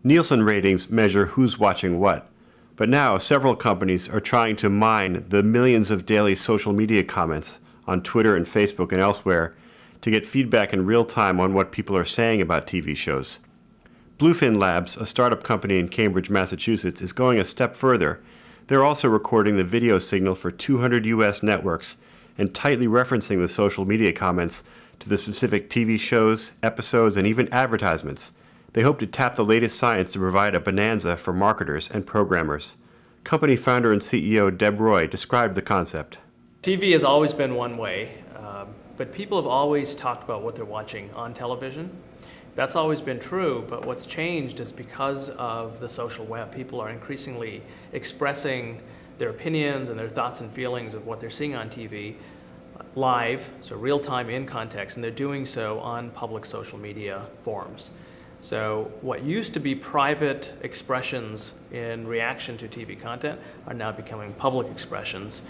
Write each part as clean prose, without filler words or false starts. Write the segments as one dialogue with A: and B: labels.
A: Nielsen ratings measure who's watching what. But now, several companies are trying to mine the millions of daily social media comments on Twitter and Facebook and elsewhere to get feedback in real time on what people are saying about TV shows. Bluefin Labs, a startup company in Cambridge, Massachusetts, is going a step further. They're also recording the video signal for 200 U.S. networks and tightly referencing the social media comments to the specific TV shows, episodes, and even advertisements. They hope to tap the latest science to provide a bonanza for marketers and programmers. Company founder and CEO Deb Roy described the concept.
B: TV has always been one way, but people have always talked about what they're watching on television. That's always been true, but what's changed is because of the social web. People are increasingly expressing their opinions and their thoughts and feelings of what they're seeing on TV live, so real time in context, and they're doing so on public social media forums. So what used to be private expressions in reaction to TV content are now becoming public expressions.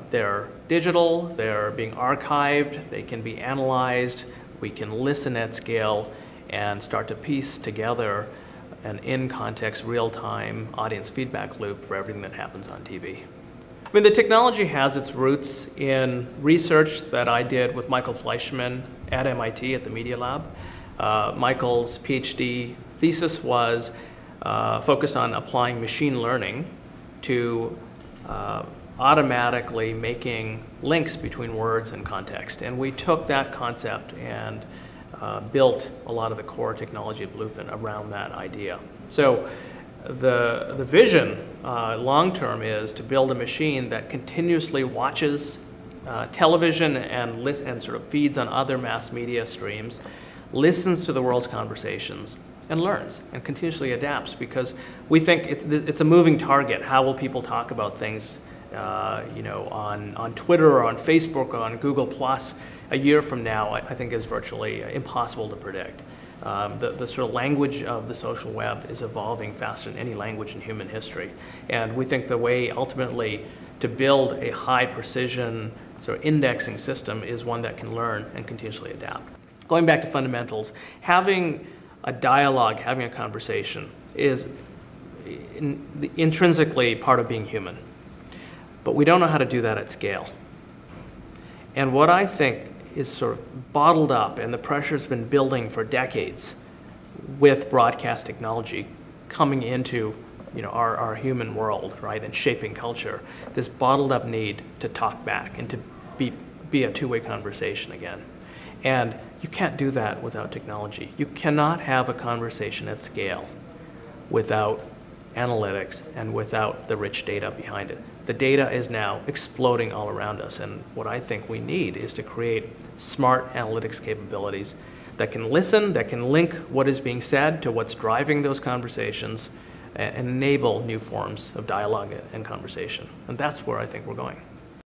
B: They're digital, they're being archived, they can be analyzed, we can listen at scale and start to piece together an in-context, real-time audience feedback loop for everything that happens on TV. I mean, the technology has its roots in research that I did with Michael Fleischman at MIT at the Media Lab. Michael's PhD thesis was focused on applying machine learning to automatically making links between words and context. And we took that concept and built a lot of the core technology at Bluefin around that idea. So the vision long-term is to build a machine that continuously watches television and sort of feeds on other mass media streams, listens to the world's conversations, and learns and continuously adapts, because we think it's a moving target. How will people talk about things on Twitter or on Facebook or on Google Plus a year from now? I think is virtually impossible to predict. The sort of language of the social web is evolving faster than any language in human history. And we think the way ultimately to build a high precision sort of indexing system is one that can learn and continuously adapt. Going back to fundamentals, having a dialogue, having a conversation is intrinsically part of being human. But we don't know how to do that at scale. And what I think is sort of bottled up, and the pressure's been building for decades with broadcast technology coming into our human world, right, and shaping culture, this bottled up need to talk back and to be a two-way conversation again. And you can't do that without technology. You cannot have a conversation at scale without analytics and without the rich data behind it. The data is now exploding all around us, and what I think we need is to create smart analytics capabilities that can listen, that can link what is being said to what's driving those conversations, and enable new forms of dialogue and conversation. And that's where I think we're going.